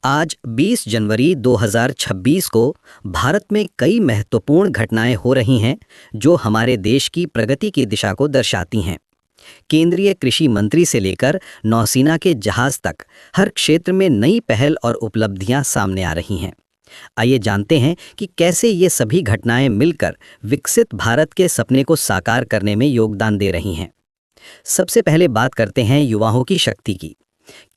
आज 20 जनवरी 2026 को भारत में कई महत्वपूर्ण घटनाएं हो रही हैं जो हमारे देश की प्रगति की दिशा को दर्शाती हैं। केंद्रीय कृषि मंत्री से लेकर नौसेना के जहाज तक हर क्षेत्र में नई पहल और उपलब्धियां सामने आ रही हैं। आइए जानते हैं कि कैसे ये सभी घटनाएं मिलकर विकसित भारत के सपने को साकार करने में योगदान दे रही हैं। सबसे पहले बात करते हैं युवाओं की शक्ति की।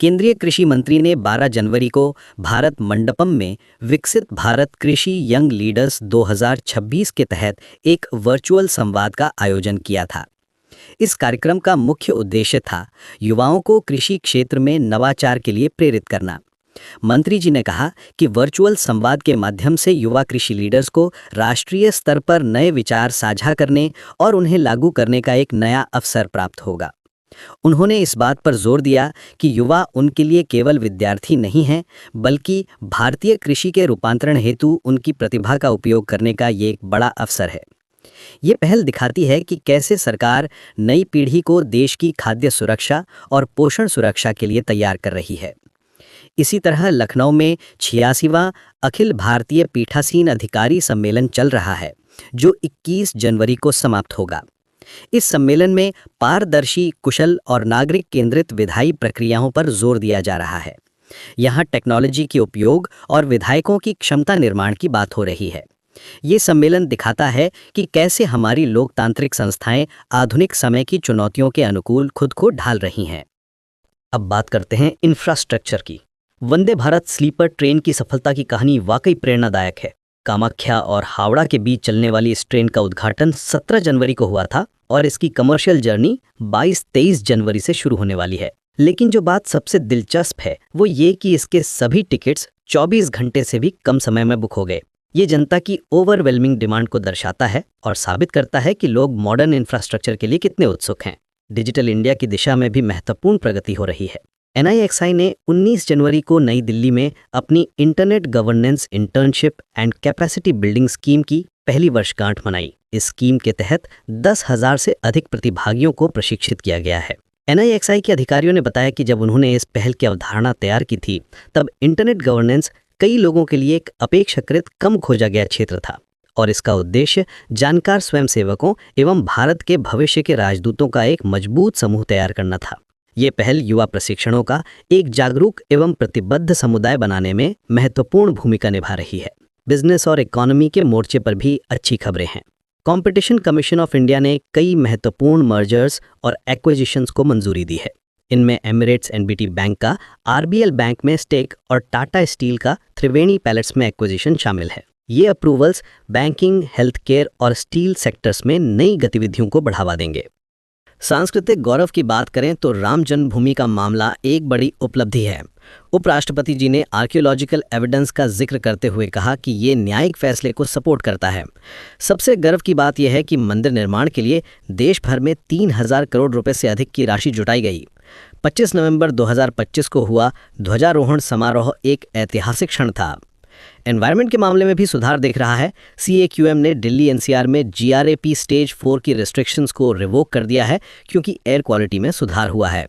केंद्रीय कृषि मंत्री ने 12 जनवरी को भारत मंडपम में विकसित भारत कृषि यंग लीडर्स 2026 के तहत एक वर्चुअल संवाद का आयोजन किया था। इस कार्यक्रम का मुख्य उद्देश्य था युवाओं को कृषि क्षेत्र में नवाचार के लिए प्रेरित करना। मंत्री जी ने कहा कि वर्चुअल संवाद के माध्यम से युवा कृषि लीडर्स को राष्ट्रीय स्तर पर नए विचार साझा करने और उन्हें लागू करने का एक नया अवसर प्राप्त होगा। उन्होंने इस बात पर जोर दिया कि युवा उनके लिए केवल विद्यार्थी नहीं हैं, बल्कि भारतीय कृषि के रूपांतरण हेतु उनकी प्रतिभा का उपयोग करने का ये एक बड़ा अवसर है। ये पहल दिखाती है कि कैसे सरकार नई पीढ़ी को देश की खाद्य सुरक्षा और पोषण सुरक्षा के लिए तैयार कर रही है। इसी तरह लखनऊ में 86वां अखिल भारतीय पीठासीन अधिकारी सम्मेलन चल रहा है, जो 21 जनवरी को समाप्त होगा। इस सम्मेलन में पारदर्शी, कुशल और नागरिक केंद्रित विधायी प्रक्रियाओं पर जोर दिया जा रहा है। यहाँ टेक्नोलॉजी के उपयोग और विधायकों की क्षमता निर्माण की बात हो रही है। ये सम्मेलन दिखाता है कि कैसे हमारी लोकतांत्रिक संस्थाएं आधुनिक समय की चुनौतियों के अनुकूल खुद को ढाल रही हैं। अब बात करते हैं इंफ्रास्ट्रक्चर की। वंदे भारत स्लीपर ट्रेन की सफलता की कहानी वाकई प्रेरणादायक है। कामाख्या और हावड़ा के बीच चलने वाली इस ट्रेन का उद्घाटन 17 जनवरी को हुआ था और इसकी कमर्शियल जर्नी 22-23 जनवरी से शुरू होने वाली है। लेकिन जो बात सबसे दिलचस्प है वो ये कि इसके सभी टिकट्स 24 घंटे से भी कम समय में बुक हो गए। ये जनता की ओवरवेलमिंग डिमांड को दर्शाता है और साबित करता है कि लोग मॉडर्न इंफ्रास्ट्रक्चर के लिए कितने उत्सुक हैं। डिजिटल इंडिया की दिशा में भी महत्वपूर्ण प्रगति हो रही है। NIXI ने 19 जनवरी को नई दिल्ली में अपनी internet governance internship and capacity building scheme की पहली वर्षगांठ मनाई। इस स्कीम के तहत 10,000 से अधिक प्रतिभागियों को प्रशिक्षित किया गया है। NIXI के अधिकारियों ने बताया कि जब उन्होंने इस पहल की अवधारणा तैयार की थी, तब इंटरनेट गवर्नेंस कई लोगों के लिए एक अपेक्षाकृत कम खोजा गया क्षेत्र था और इसका उद्देश्य जानकार स्वयंसेवकों एवं भारत के भविष्य के राजदूतों का एक मजबूत समूह तैयार करना था। ये पहल युवा प्रशिक्षणों का एक जागरूक एवं प्रतिबद्ध समुदाय बनाने में महत्वपूर्ण भूमिका निभा रही है। बिजनेस और इकोनॉमी के मोर्चे पर भी अच्छी खबरें हैं। कंपटीशन कमीशन ऑफ इंडिया ने कई महत्वपूर्ण मर्जर्स और एक्विजिशंस को मंजूरी दी है। इनमें एमिरेट्स NBT बैंक का RBL बैंक में स्टेक और टाटा स्टील का त्रिवेणी पैलेट्स में एक्विजिशन शामिल है। ये अप्रूवल्स बैंकिंग, हेल्थ केयर और स्टील सेक्टर्स में नई गतिविधियों को बढ़ावा देंगे। सांस्कृतिक गौरव की बात करें तो राम जन्मभूमि का मामला एक बड़ी उपलब्धि है। उपराष्ट्रपति जी ने आर्कियोलॉजिकल एविडेंस का जिक्र करते हुए कहा कि ये न्यायिक फैसले को सपोर्ट करता है। सबसे गर्व की बात यह है कि मंदिर निर्माण के लिए देश भर में 3,000 करोड़ रुपए से अधिक की राशि जुटाई गई। 25 नवंबर 2025 को हुआ ध्वजारोहण समारोह एक ऐतिहासिक क्षण था। एनवायरनमेंट के मामले में भी सुधार दिख रहा है। CAQM ने दिल्ली NCR में GRAP स्टेज 4 की रिस्ट्रिक्शंस को रिवोक कर दिया है क्योंकि एयर क्वालिटी में सुधार हुआ है।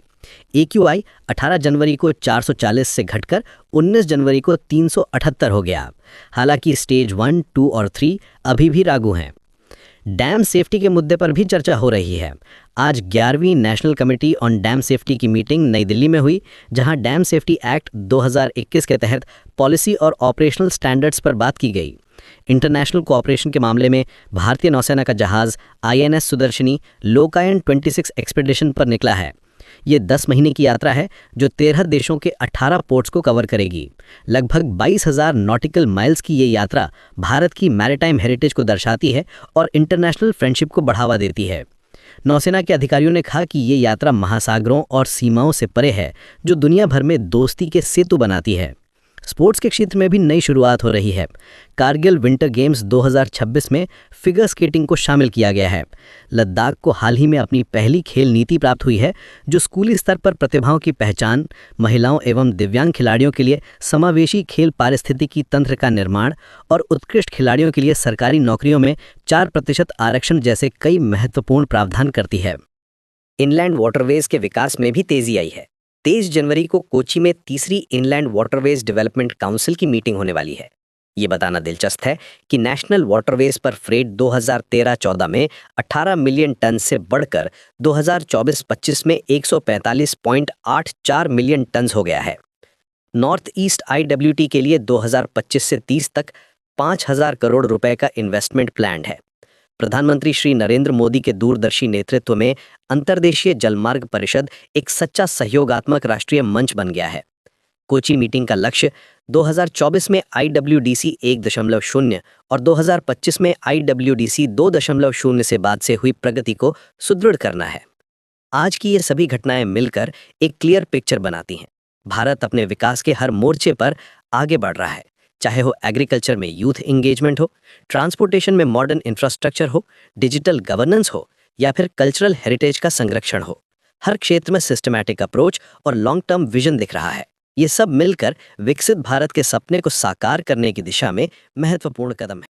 AQI 18 जनवरी को 440 से घटकर 19 जनवरी को 378 हो गया। हालांकि स्टेज 1, 2 और 3 अभी भी लागू हैं। डैम सेफ्टी के मुद्दे पर भी चर्चा हो रही है। आज 11वीं national committee on dam safety की मीटिंग नई दिल्ली में हुई, जहां डैम सेफ्टी एक्ट 2021 के तहत पॉलिसी और ऑपरेशनल स्टैंडर्ड्स पर बात की गई। इंटरनेशनल कोऑपरेशन के मामले में भारतीय नौसेना का जहाज INS सुदर्शनी लोकायन 26 एक्सपेडिशन पर निकला है। ये 10 महीने की यात्रा है जो 13 देशों के 18 पोर्ट्स को कवर करेगी। लगभग 22,000 नॉटिकल माइल्स की ये यात्रा भारत की मैरीटाइम हेरिटेज को दर्शाती है और इंटरनेशनल फ्रेंडशिप को बढ़ावा देती है। नौसेना के अधिकारियों ने कहा कि ये यात्रा महासागरों और सीमाओं से परे है, जो दुनिया भर में दोस्ती के सेतु बनाती है। स्पोर्ट्स के क्षेत्र में भी नई शुरुआत हो रही है। कारगिल विंटर गेम्स 2026 में फिगर स्केटिंग को शामिल किया गया है। लद्दाख को हाल ही में अपनी पहली खेल नीति प्राप्त हुई है, जो स्कूली स्तर पर प्रतिभाओं की पहचान, महिलाओं एवं दिव्यांग खिलाड़ियों के लिए समावेशी खेल पारिस्थितिकी तंत्र का निर्माण और उत्कृष्ट खिलाड़ियों के लिए सरकारी नौकरियों में 4% आरक्षण जैसे कई महत्वपूर्ण प्रावधान करती है। इनलैंड वाटरवेज के विकास में भी तेजी आई है। 23 जनवरी को कोची में तीसरी इनलैंड वाटरवेज डेवलपमेंट काउंसिल की मीटिंग होने वाली है। ये बताना दिलचस्प है कि नेशनल वाटरवेज पर फ्रेट 2013-14 में 18 मिलियन टन से बढ़कर 2024-25 में 145.84 मिलियन टन हो गया है। नॉर्थ ईस्ट IWT के लिए 2025 से 30 तक 5,000 करोड़ रुपए का इन्वेस्टमेंट प्लान है। प्रधानमंत्री श्री नरेंद्र मोदी के दूरदर्शी नेतृत्व में अंतर्देशीय जलमार्ग परिषद एक सच्चा सहयोगात्मक राष्ट्रीय मंच बन गया है। कोची मीटिंग का लक्ष्य 2024 में IWDC 1.0 और 2025 में IWDC 2.0 से बाद से हुई प्रगति को सुदृढ़ करना है। आज की ये सभी घटनाएं मिलकर एक क्लियर पिक्चर बनाती हैं। भारत अपने विकास के हर मोर्चे पर आगे बढ़ रहा है, चाहे हो एग्रीकल्चर में यूथ एंगेजमेंट हो, ट्रांसपोर्टेशन में मॉडर्न इंफ्रास्ट्रक्चर हो, डिजिटल गवर्नेंस हो या फिर कल्चरल हेरिटेज का संरक्षण हो। हर क्षेत्र में सिस्टमैटिक अप्रोच और लॉन्ग टर्म विजन दिख रहा है। ये सब मिलकर विकसित भारत के सपने को साकार करने की दिशा में महत्वपूर्ण कदम है।